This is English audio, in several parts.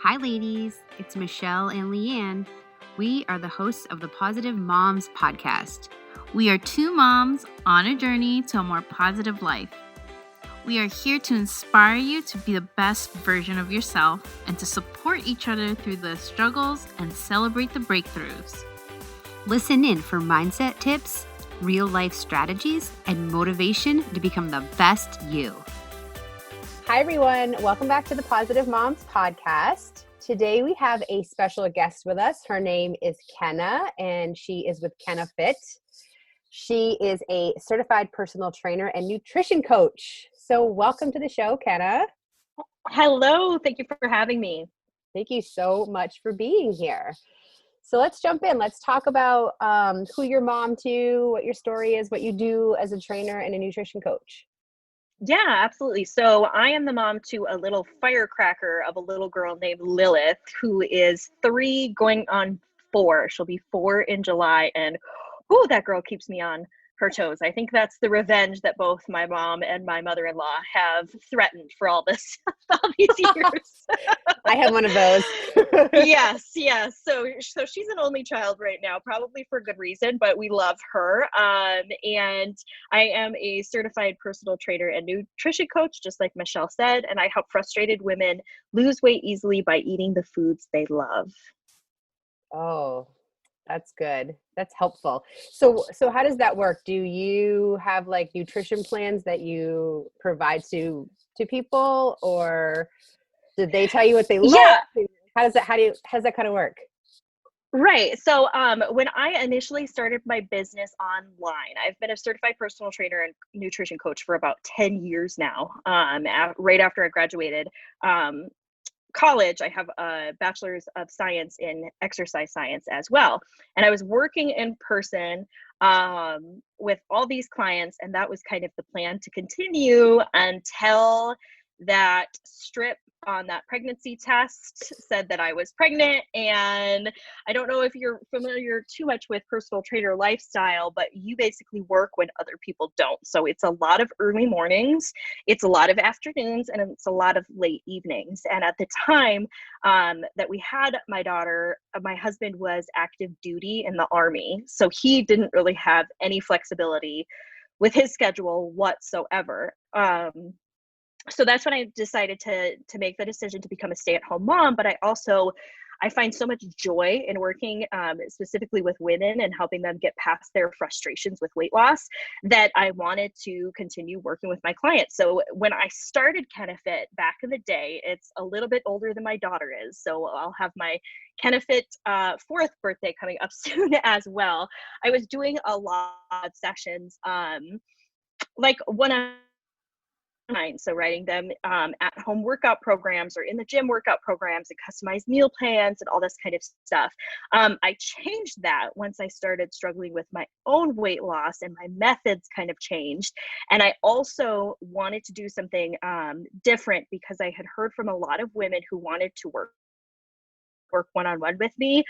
Hi, ladies. It's Michelle and Leanne. We are the hosts of the Positive Moms podcast. We are two moms on a journey to a more positive life. We are here to inspire you to be the best version of yourself and to support each other through the struggles and celebrate the breakthroughs. Listen in for mindset tips, real-life strategies, and motivation to become the best you. Hi, everyone. Welcome back to the Positive Moms podcast. Today we have a special guest with us. Her name is Kenna, and she is with Kennafit. She is a certified personal trainer and nutrition coach. So welcome to the show, Kenna. Hello. Thank you for having me. Thank you so much for being here. So let's jump in. Let's talk about who you're mom to, what your story is, what you do as a trainer and a nutrition coach. Yeah, absolutely. So I am the mom to a little firecracker of a little girl named Lilith, who is 3 going on 4. She'll be 4 in July. And that girl keeps me on her toes. I think that's the revenge that both my mom and my mother-in-law have threatened for all these years. I have one of those. Yes. So she's an only child right now, probably for good reason, but we love her. And I am a certified personal trainer and nutrition coach, just like Michelle said, and I help frustrated women lose weight easily by eating the foods they love. Oh, that's good. That's helpful. So how does that work? Do you have like nutrition plans that you provide to people, or did they tell you what they Yeah. like? How does that kind of work? Right. So when I initially started my business online, I've been a certified personal trainer and nutrition coach for about 10 years now. Right after I graduated college, I have a bachelor's of science in exercise science as well. And I was working in person with all these clients, and that was kind of the plan to continue until that strip on that pregnancy test said that I was pregnant. And I don't know if you're familiar too much with personal trainer lifestyle, but you basically work when other people don't. So it's a lot of early mornings, it's a lot of afternoons, and it's a lot of late evenings. And at the time that we had my daughter, my husband was active duty in the Army. So he didn't really have any flexibility with his schedule whatsoever. So that's when I decided to make the decision to become a stay-at-home mom. But I find so much joy in working specifically with women and helping them get past their frustrations with weight loss that I wanted to continue working with my clients. So when I started Kennafit back in the day, it's a little bit older than my daughter is. So I'll have my Kennafit 4th birthday coming up soon as well. I was doing a lot of sessions, like so writing them at home workout programs or in the gym workout programs and customized meal plans and all this kind of stuff. I changed that once I started struggling with my own weight loss and my methods kind of changed. And I also wanted to do something different because I had heard from a lot of women who wanted to work one-on-one with me,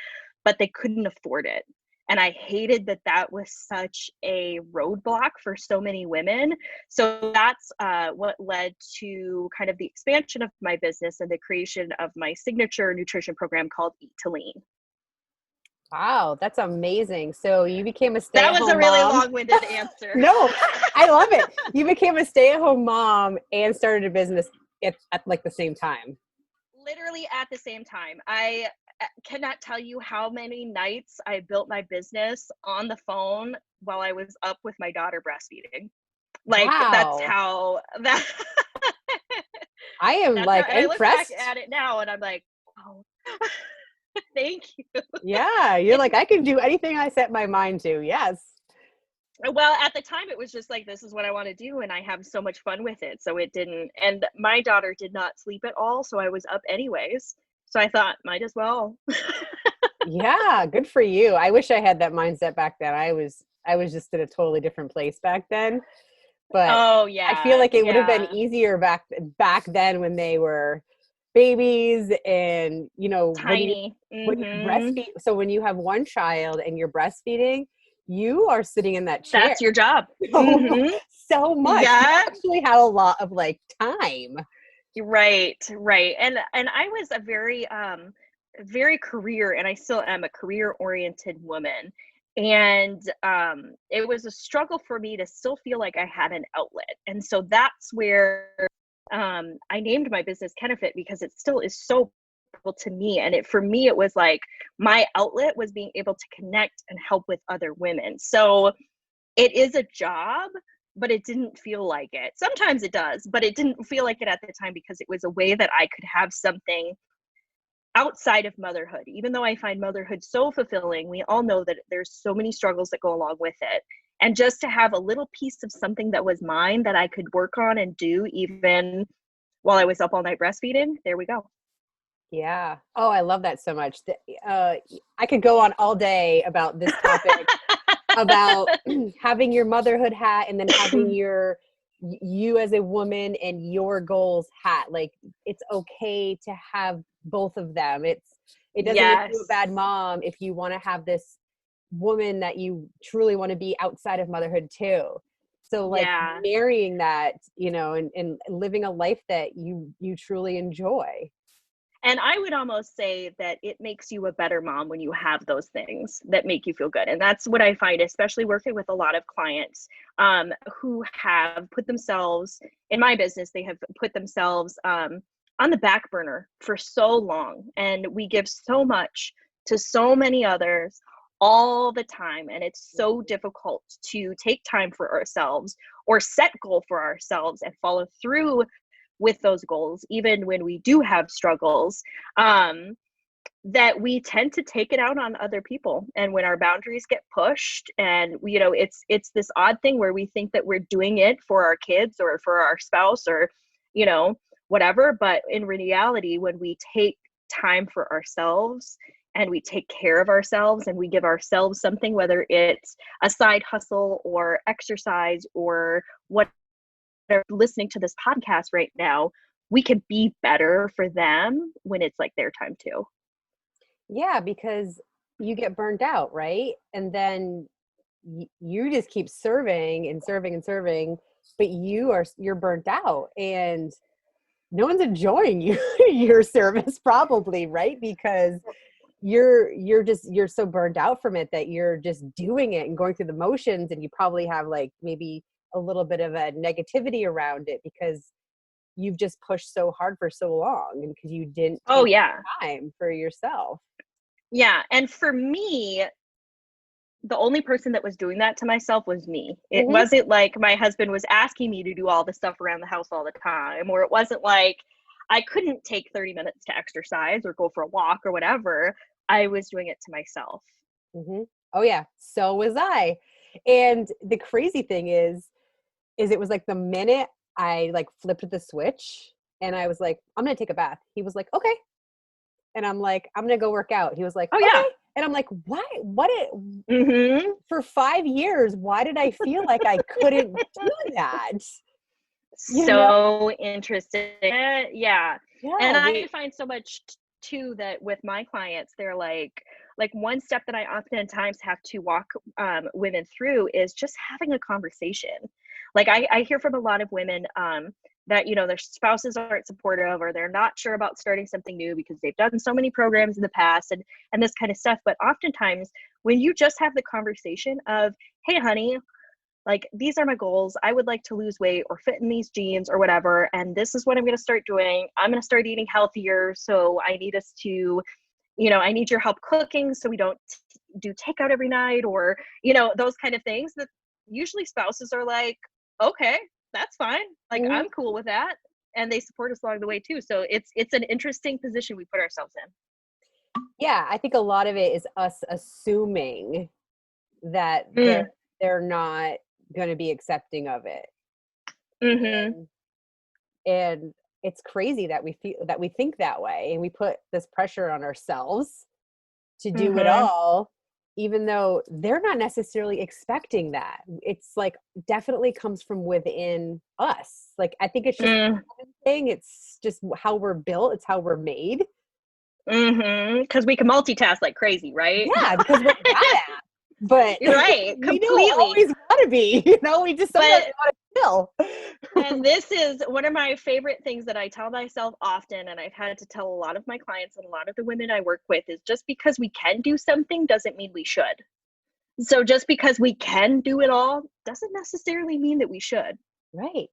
but they couldn't afford it. And I hated that was such a roadblock for so many women. So that's what led to kind of the expansion of my business and the creation of my signature nutrition program called Eat to Lean. Wow, that's amazing. So you became a stay-at-home mom. That was a really long-winded answer. No, I love it. You became a stay-at-home mom and started a business at like the same time. Literally at the same time. I cannot tell you how many nights I built my business on the phone while I was up with my daughter breastfeeding. Like, wow. That's how that I am like impressed. I look back at it now and I'm like, oh, thank you. Yeah, you're like, I can do anything I set my mind to. Yes. Well, at the time it was just like, this is what I want to do. And I have so much fun with it. So it didn't, and my daughter did not sleep at all. So I was up anyways. So I thought, might as well. Yeah, good for you. I wish I had that mindset back then. I was just in a totally different place back then. But I feel like it would have been easier back then when they were babies and, tiny. When you breastfeed. So when you have one child and you're breastfeeding, you are sitting in that chair. That's your job. So much. Yeah. You actually have a lot of like time. Right, right. And I was a very very career, and I still am a career-oriented woman. And it was a struggle for me to still feel like I had an outlet. And so that's where I named my business Kennafit, because it still is so important to me. And for me, it was like my outlet was being able to connect and help with other women. So it is a job, but it didn't feel like it. Sometimes it does, but it didn't feel like it at the time, because it was a way that I could have something outside of motherhood. Even though I find motherhood so fulfilling, we all know that there's so many struggles that go along with it. And just to have a little piece of something that was mine that I could work on and do even while I was up all night breastfeeding, there we go. Yeah. Oh, I love that so much. I could go on all day about this topic, about having your motherhood hat and then having you as a woman and your goals hat. Like, it's okay to have both of them. It doesn't make you a bad mom if you want to have this woman that you truly want to be outside of motherhood too. So like marrying that, and living a life that you truly enjoy. And I would almost say that it makes you a better mom when you have those things that make you feel good. And that's what I find, especially working with a lot of clients who have put themselves, in my business, they have put themselves on the back burner for so long. And we give so much to so many others all the time. And it's so difficult to take time for ourselves or set goal for ourselves and follow through with those goals, even when we do have struggles, that we tend to take it out on other people. And when our boundaries get pushed, and it's this odd thing where we think that we're doing it for our kids or for our spouse or whatever, but in reality, when we take time for ourselves and we take care of ourselves and we give ourselves something, whether it's a side hustle or exercise or what are listening to this podcast right now, we can be better for them when it's like their time too. Yeah, because you get burned out, right? And then you just keep serving and serving and serving, but you're burnt out and no one's enjoying your service probably, right? Because you're so burned out from it that you're just doing it and going through the motions, and you probably have like maybe a little bit of a negativity around it because you've just pushed so hard for so long and because you didn't take time for yourself. Yeah. And for me, the only person that was doing that to myself was me. It wasn't like my husband was asking me to do all the stuff around the house all the time, or it wasn't like I couldn't take 30 minutes to exercise or go for a walk or whatever. I was doing it to myself. Oh yeah. So was I. And the crazy thing is it was like the minute I like flipped the switch and I was like, I'm going to take a bath. He was like, okay. And I'm like, I'm going to go work out. He was like, okay. And I'm like, why? For 5 years, why did I feel like I couldn't do that? So interesting. Yeah. And I find so much too that with my clients, they're like one step that I oftentimes have to walk women through is just having a conversation. Like I hear from a lot of women that, their spouses aren't supportive, or they're not sure about starting something new because they've done so many programs in the past and this kind of stuff. But oftentimes when you just have the conversation of, hey, honey, like, these are my goals. I would like to lose weight or fit in these jeans or whatever. And this is what I'm going to start doing. I'm going to start eating healthier. So I need us to, I need your help cooking so we don't do takeout every night, or, those kind of things that usually spouses are like, okay, that's fine. Like, I'm cool with that. And they support us along the way too. So it's an interesting position we put ourselves in. Yeah. I think a lot of it is us assuming that they're not going to be accepting of it. And it's crazy that we think that way, and we put this pressure on ourselves to do it all, even though they're not necessarily expecting that. It's like definitely comes from within us. Like, I think it's just a thing. It's just how we're built. It's how we're made. Because we can multitask like crazy, right? Yeah, because we're bad at. But right, we don't always want to be. We just sometimes want to still. And this is one of my favorite things that I tell myself often, and I've had to tell a lot of my clients and a lot of the women I work with, is just because we can do something doesn't mean we should. So just because we can do it all doesn't necessarily mean that we should. Right.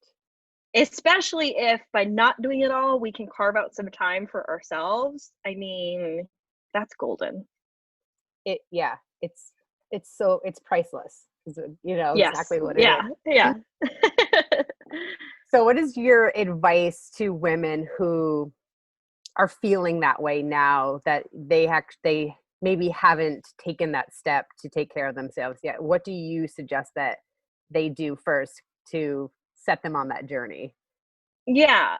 Especially if by not doing it all, we can carve out some time for ourselves. I mean, that's golden. It's priceless. You know Yes. exactly what it is. Yeah. So what is your advice to women who are feeling that way now, that they maybe haven't taken that step to take care of themselves yet? What do you suggest that they do first to set them on that journey? Yeah.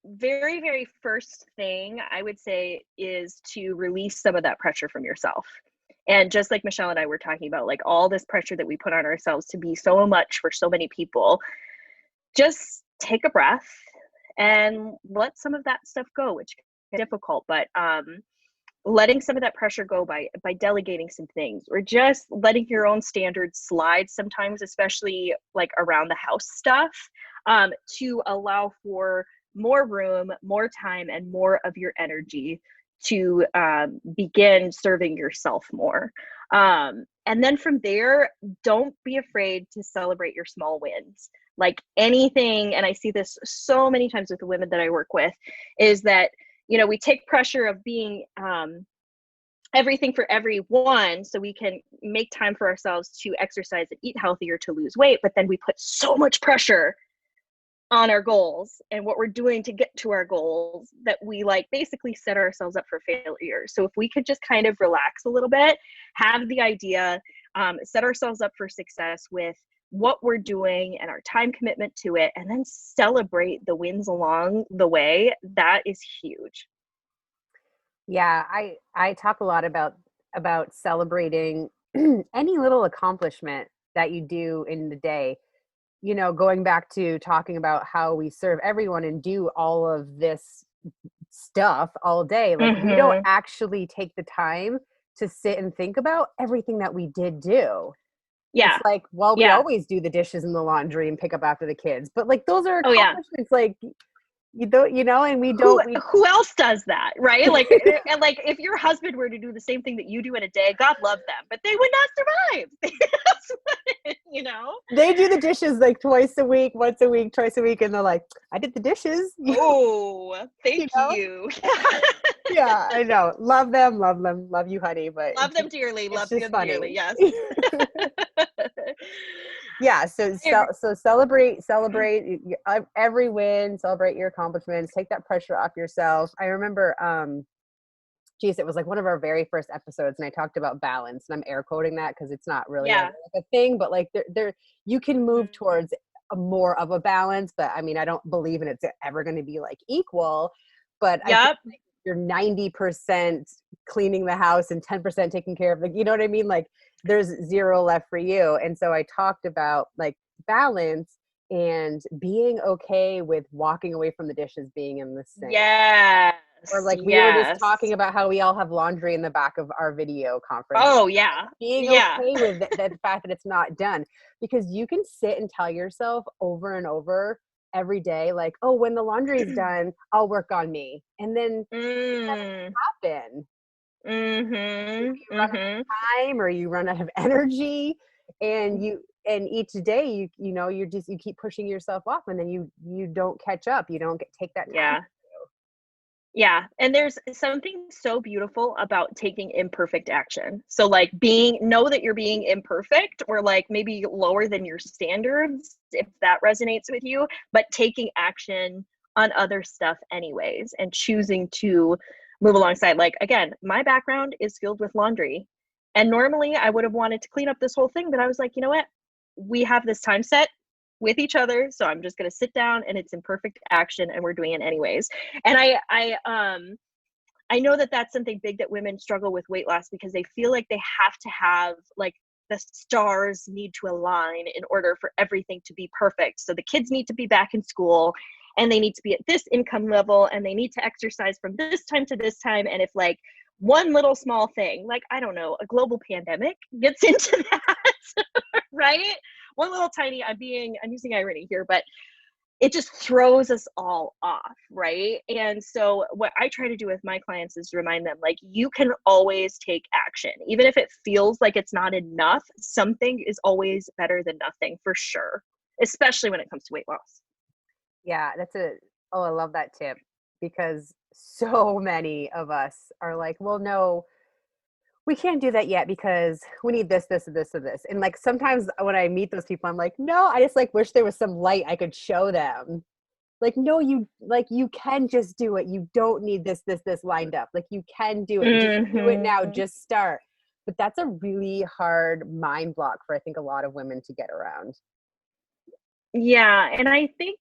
Very, very first thing I would say is to release some of that pressure from yourself. And just like Michelle and I were talking about, like all this pressure that we put on ourselves to be so much for so many people, just take a breath and let some of that stuff go, which is difficult, but letting some of that pressure go by delegating some things, or just letting your own standards slide sometimes, especially like around the house stuff, to allow for more room, more time, and more of your energy to begin serving yourself more. And then from there, don't be afraid to celebrate your small wins. Like anything, and I see this so many times with the women that I work with, is that, you know, we take pressure of being everything for everyone so we can make time for ourselves to exercise and eat healthier to lose weight, but then we put so much pressure on our goals and what we're doing to get to our goals that we like basically set ourselves up for failure. So if we could just kind of relax a little bit, have the idea, set ourselves up for success with what we're doing and our time commitment to it, and then celebrate the wins along the way, that is huge. Yeah, I talk a lot about celebrating any little accomplishment that you do in the day. You know, going back to talking about how we serve everyone and do all of this stuff all day, like we don't actually take the time to sit and think about everything that we did do. Yeah. It's like, well, we always do the dishes and the laundry and pick up after the kids, but like those are accomplishments. Like you don't, you know, and who else does that, right? Like, and like if your husband were to do the same thing that you do in a day, God love them, but they would not survive. You know, they do the dishes like twice a week, once a week, twice a week, and they're like, I did the dishes. Oh, thank you. Yeah, I know. Love them, love you, honey. But love them dearly, love them dearly. Yes. Yeah, so celebrate every win, celebrate your accomplishments, take that pressure off yourself. I remember it was like one of our very first episodes, and I talked about balance, and I'm air quoting that because it's not really like a thing, but like there you can move towards more of a balance, but I mean, I don't believe in it's ever going to be like equal, but I think like you're 90% cleaning the house and 10% taking care of, like, you know what I mean? Like there's zero left for you. And so I talked about like balance and being okay with walking away from the dishes being in the sink. Yes. Or like we were just talking about how we all have laundry in the back of our video conference. Oh yeah. Being okay with the fact that it's not done, because you can sit and tell yourself over and over every day, like, oh, when the laundry's done, I'll work on me. And then it doesn't happen. You run out of time, or you run out of energy, and each day you keep pushing yourself off, and then you don't catch up. You don't take that time. Yeah. And there's something so beautiful about taking imperfect action. So like know that you're being imperfect, or like maybe lower than your standards, if that resonates with you, but taking action on other stuff anyways, and choosing to move alongside. Like, again, my background is filled with laundry, and normally I would have wanted to clean up this whole thing, but I was like, you know what? We have this time set with each other, so I'm just going to sit down, and it's imperfect action, and we're doing it anyways. And I know that that's something big that women struggle with weight loss, because they feel like they have to have, like, the stars need to align in order for everything to be perfect. So the kids need to be back in school, and they need to be at this income level, and they need to exercise from this time to this time. And if like one little small thing, like, I don't know, a global pandemic gets into that, right? one little tiny, I'm using irony here, but it just throws us all off, right? And so what I try to do with my clients is remind them, like, you can always take action. Even if it feels like it's not enough, something is always better than nothing, for sure, especially when it comes to weight loss. Yeah, I love that tip, because so many of us are like, well, no, we can't do that yet because we need this, this, and this, and this. And like, sometimes when I meet those people, I'm like, no, I just like wish there was some light I could show them. Like, no, you can just do it. You don't need this, this, this lined up. Like, you can do it. Just do it now. Just start. But that's a really hard mind block for, I think, a lot of women to get around. Yeah. And I think,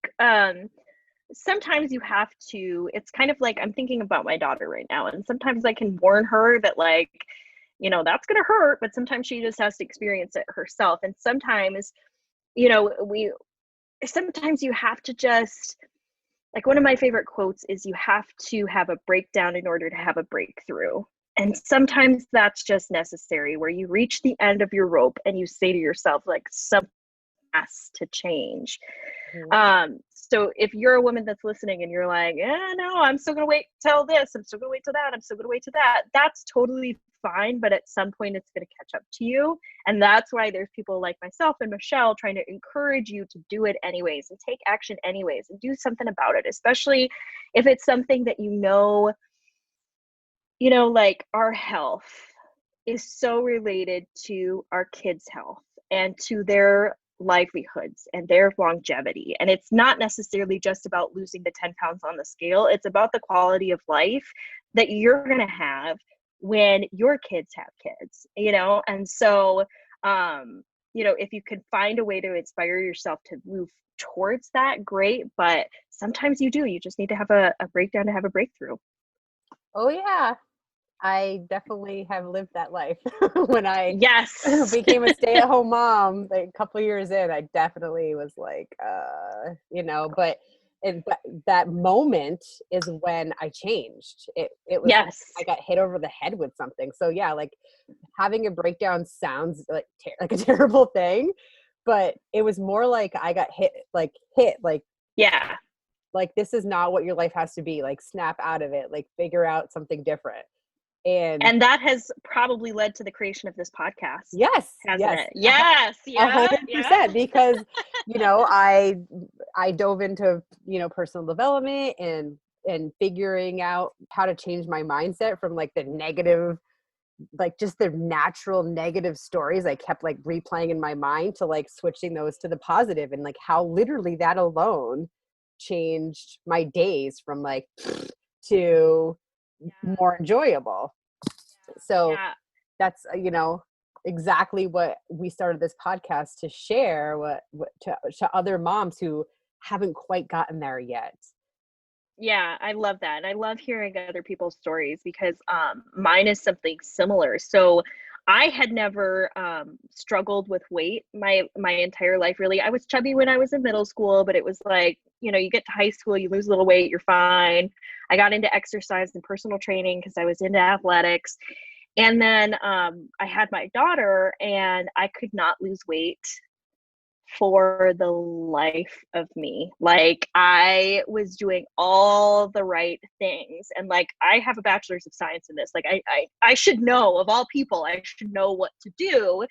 sometimes you have to, it's kind of like, I'm thinking about my daughter right now, and sometimes I can warn her that, like, that's going to hurt, but sometimes she just has to experience it herself. And sometimes, sometimes you have to just, like, one of my favorite quotes is, you have to have a breakdown in order to have a breakthrough. And sometimes that's just necessary, where you reach the end of your rope and you say to yourself, like, something has to change. So if you're a woman that's listening and you're like, no, I'm still gonna wait till this, I'm still gonna wait till that, I'm still gonna wait till that, that's totally fine. But at some point it's gonna catch up to you. And that's why there's people like myself and Michelle trying to encourage you to do it anyways, and take action anyways, and do something about it, especially if it's something that like, our health is so related to our kids' health and to their livelihoods and their longevity. And it's not necessarily just about losing the 10 pounds on the scale. It's about the quality of life that you're going to have when your kids have kids, And so, if you can find a way to inspire yourself to move towards that, great. But sometimes you just need to have a breakdown to have a breakthrough. Oh yeah, I definitely have lived that life. When I Yes. became a stay-at-home mom, like a couple of years in, I definitely was like, but that moment is when I changed. It was Yes. I got hit over the head with something. So yeah, like, having a breakdown sounds like a terrible thing, but it was more like I got hit, Yeah. like, this is not what your life has to be. Like, snap out of it, like, figure out something different. And that has probably led to the creation of this podcast, Yes, hasn't yes, it? Yes, yeah, yeah. 100%, because I dove into personal development and figuring out how to change my mindset from, like, the negative, like, just the natural negative stories I kept, like, replaying in my mind, to, like, switching those to the positive, and, like, how literally that alone changed my days from, like, to more enjoyable. So Yeah. that's exactly what we started this podcast to share, what to other moms who haven't quite gotten there yet. Yeah, I love that. And I love hearing other people's stories, because mine is something similar. So I had never struggled with weight my entire life, really. I was chubby when I was in middle school, but it was like, you get to high school, you lose a little weight, you're fine. I got into exercise and personal training because I was into athletics. And then I had my daughter, and I could not lose weight for the life of me. Like, I was doing all the right things, and, like, I have a bachelor's of science in this. Like, I should know, of all people, I should know what to do,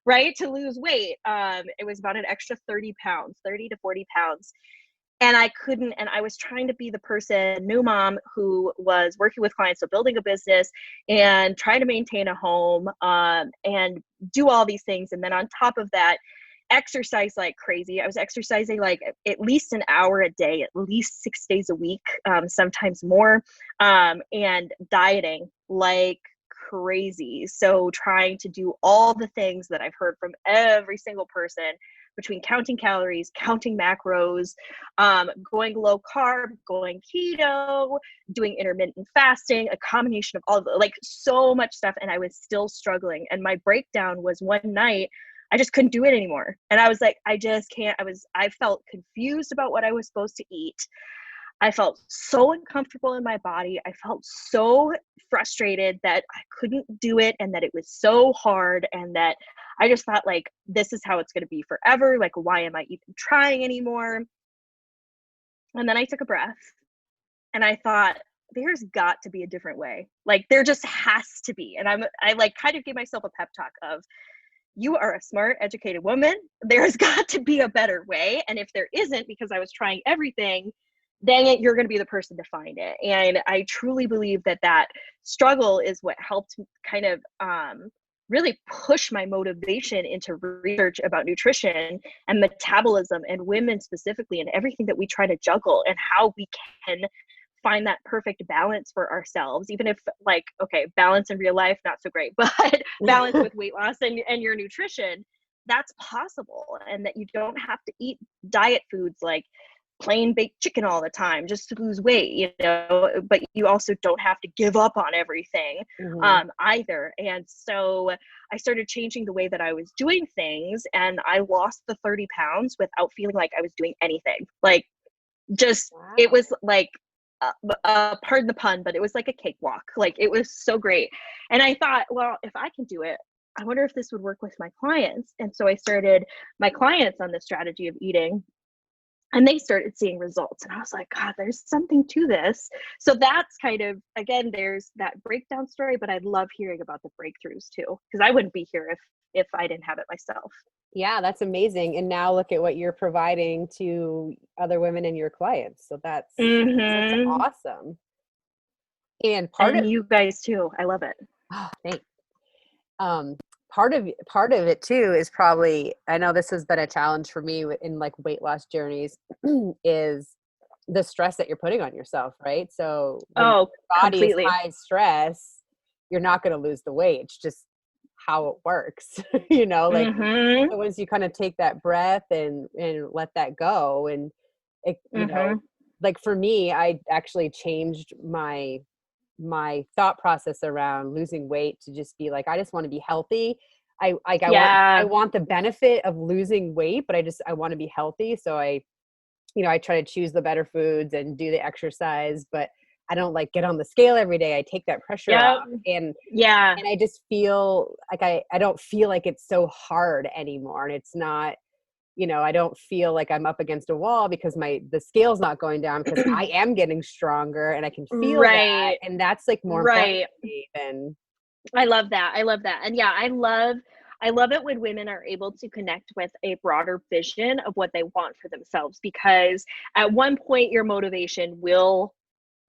right, to lose weight. It was about an extra 30 pounds, 30 to 40 pounds. And I couldn't, and I was trying to be the person, new mom, who was working with clients, so building a business and trying to maintain a home, and do all these things. And then on top of that, exercise like crazy. I was exercising like at least an hour a day, at least 6 days a week, sometimes more, and dieting like crazy. So trying to do all the things that I've heard from every single person, between counting calories, counting macros, going low carb, going keto, doing intermittent fasting, a combination of all like so much stuff. And I was still struggling. And my breakdown was one night, I just couldn't do it anymore. And I was like, I just can't. I felt confused about what I was supposed to eat. I felt so uncomfortable in my body. I felt so frustrated that I couldn't do it, and that it was so hard, and that I just thought like, this is how it's going to be forever. Like, why am I even trying anymore? And then I took a breath and I thought, there's got to be a different way. Like, there just has to be. And I like kind of gave myself a pep talk of, you are a smart, educated woman. There's got to be a better way. And if there isn't, because I was trying everything, dang it, you're going to be the person to find it. And I truly believe that that struggle is what helped kind of really push my motivation into research about nutrition and metabolism and women specifically, and everything that we try to juggle and how we can find that perfect balance for ourselves, even if like, okay, balance in real life, not so great, but balance with weight loss and your nutrition, that's possible. And that you don't have to eat diet foods like plain baked chicken all the time just to lose weight, you know, but you also don't have to give up on everything either. And so I started changing the way that I was doing things, and I lost the 30 pounds without feeling like I was doing anything. Like, just, wow. It was like, pardon the pun, but it was like a cakewalk. Like, it was so great. And I thought, well, if I can do it, I wonder if this would work with my clients. And so I started my clients on the strategy of eating, and they started seeing results. And I was like, God, there's something to this. So that's kind of, again, there's that breakdown story, but I love hearing about the breakthroughs too, because I wouldn't be here if I didn't have it myself. Yeah, that's amazing. And now look at what you're providing to other women and your clients. So that's awesome. And part of you guys too. I love it. Oh, thanks. Part of it too is probably, I know this has been a challenge for me in like weight loss journeys, is the stress that you're putting on yourself, right? So when your body completely. is high stress, you're not going to lose the weight. It's just how it works, you know, like so once you kind of take that breath and let that go, and it, you know, like for me, I actually changed my thought process around losing weight to just be like, I just want to be healthy. I want the benefit of losing weight, but I want to be healthy. So I try to choose the better foods and do the exercise, but I don't like get on the scale every day. I take that pressure off, and I just feel like I don't feel like it's so hard anymore. And it's not, you know, I don't feel like I'm up against a wall because the scale's not going down, because I am getting stronger and I can feel that. And that's like more important to me than. I love that. And yeah, I love it when women are able to connect with a broader vision of what they want for themselves, because at one point your motivation will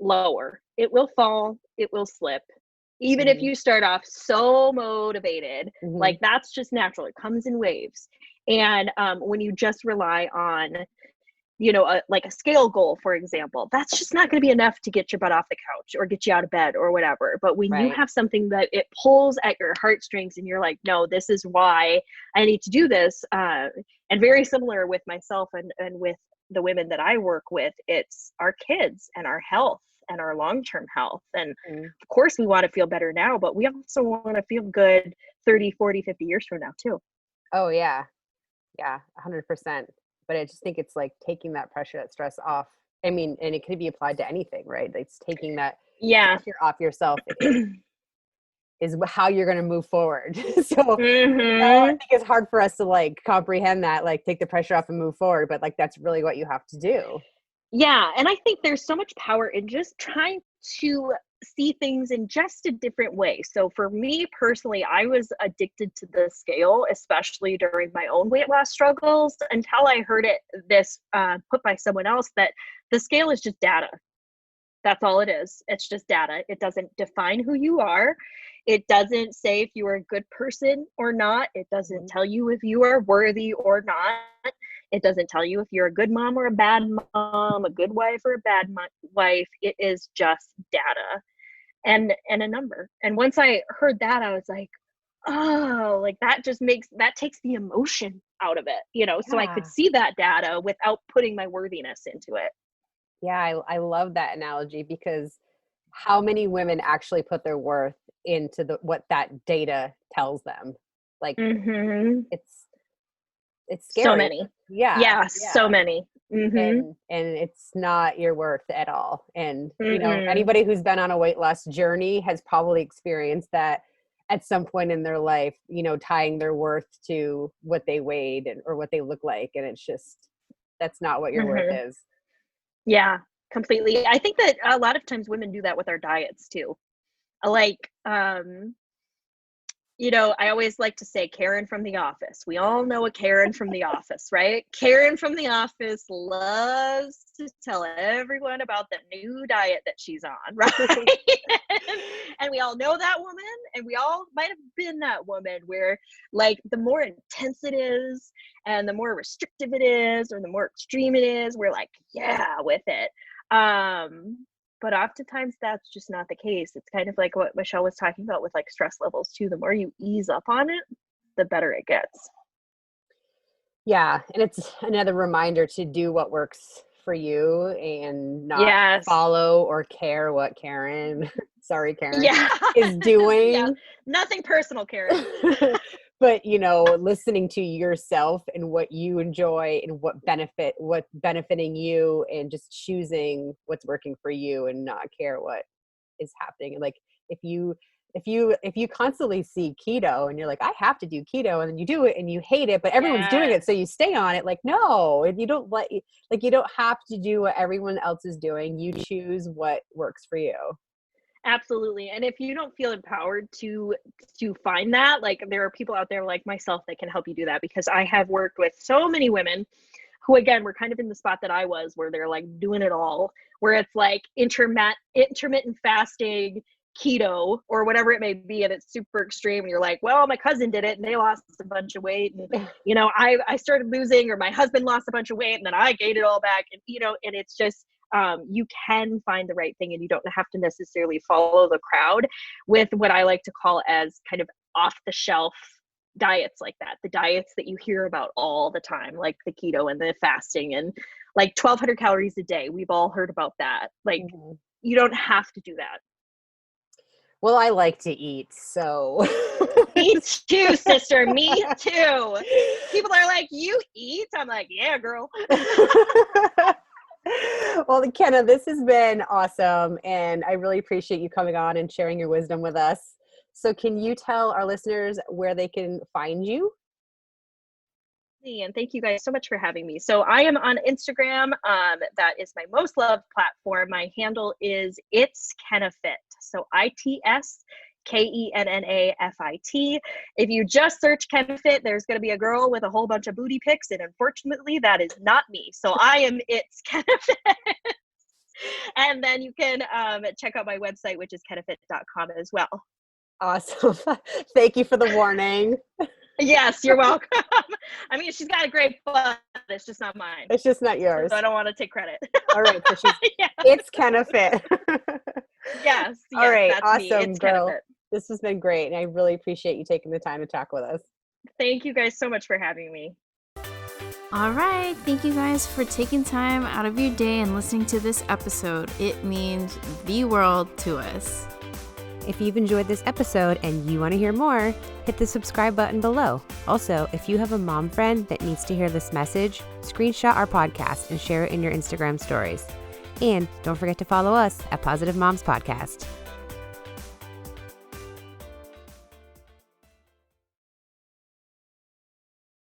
lower. It will fall, it will slip. Even if you start off so motivated, like that's just natural. It comes in waves. And when you just rely on, you know, like a scale goal, for example, that's just not going to be enough to get your butt off the couch or get you out of bed or whatever. But when you have something that it pulls at your heartstrings and you're like, no, this is why I need to do this. And very similar with myself and with the women that I work with, it's our kids and our health and our long-term health. And of course we want to feel better now, but we also want to feel good 30, 40, 50 years from now too. Oh yeah. Yeah. 100%. But I just think it's like taking that pressure, that stress off. I mean, and it could be applied to anything, right? It's taking that pressure off yourself is how you're going to move forward. So I think it's hard for us to like comprehend that, like take the pressure off and move forward. But like, that's really what you have to do. Yeah. And I think there's so much power in just trying to see things in just a different way. So for me personally, I was addicted to the scale, especially during my own weight loss struggles, until I heard this put by someone else, that the scale is just data. That's all it is. It's just data. It doesn't define who you are. It doesn't say if you are a good person or not. It doesn't tell you if you are worthy or not. It doesn't tell you if you're a good mom or a bad mom, a good wife or a bad wife. It is just data and a number. And once I heard that, I was like, oh, like that takes the emotion out of it, you know, so I could see that data without putting my worthiness into it. Yeah, I love that analogy, because how many women actually put their worth into what that data tells them? Like it's scary. So many. Yeah. So many. And it's not your worth at all. And you know, anybody who's been on a weight loss journey has probably experienced that at some point in their life, tying their worth to what they weighed or what they look like. And it's just, that's not what your worth is. Yeah, completely. I think that a lot of times women do that with our diets too. Like, I always like to say Karen from The Office. We all know a Karen from The Office, right? Karen from The Office loves to tell everyone about the new diet that she's on, right? And we all know that woman, and we all might have been that woman where, like, the more intense it is and the more restrictive it is or the more extreme it is, we're like, yeah, with it. But oftentimes that's just not the case. It's kind of like what Michelle was talking about with like stress levels too. The more you ease up on it, the better it gets. Yeah. And it's another reminder to do what works for you and not follow or care what Karen, sorry, Karen, is doing. Yeah. Nothing personal, Karen. But, listening to yourself and what you enjoy and what's benefiting you, and just choosing what's working for you and not care what is happening. And like, if you constantly see keto and you're like, I have to do keto, and then you do it and you hate it, but everyone's doing it, so you stay on it. Like, no, you don't you don't have to do what everyone else is doing. You choose what works for you. Absolutely. And if you don't feel empowered to find that, like, there are people out there like myself that can help you do that, because I have worked with so many women who, again, were kind of in the spot that I was, where they're like doing it all, where it's like intermittent fasting, keto, or whatever it may be, and it's super extreme, and you're like, well, my cousin did it and they lost a bunch of weight, and I started losing, or my husband lost a bunch of weight and then I gained it all back, and and it's just you can find the right thing, and you don't have to necessarily follow the crowd with what I like to call as kind of off the shelf diets like that. The diets that you hear about all the time, like the keto and the fasting and like 1,200 calories a day. We've all heard about that. Like, you don't have to do that. Well, I like to eat, so. Me too, sister. Me too. People are like, you eat? I'm like, yeah, girl. Well, Kenna, this has been awesome, and I really appreciate you coming on and sharing your wisdom with us. So can you tell our listeners where they can find you? And thank you guys so much for having me. So I am on Instagram. That is my most loved platform. My handle is It's Kennafit. So ITSKENNAFIT. If you just search Kennafit, there's going to be a girl with a whole bunch of booty pics, and unfortunately, that is not me. So I am It's Kennafit. And then you can check out my website, which is kennafit.com as well. Awesome. Thank you for the warning. Yes, you're welcome. I mean, she's got a great butt. It's just not mine. It's just not yours. So I don't want to take credit. All right. So It's Kennafit. Yes. All right. That's awesome, me. girl. Kennafit. This has been great, and I really appreciate you taking the time to talk with us. Thank you guys so much for having me. All right. Thank you guys for taking time out of your day and listening to this episode. It means the world to us. If you've enjoyed this episode and you want to hear more, hit the subscribe button below. Also, if you have a mom friend that needs to hear this message, screenshot our podcast and share it in your Instagram stories. And don't forget to follow us at Positive Moms Podcast.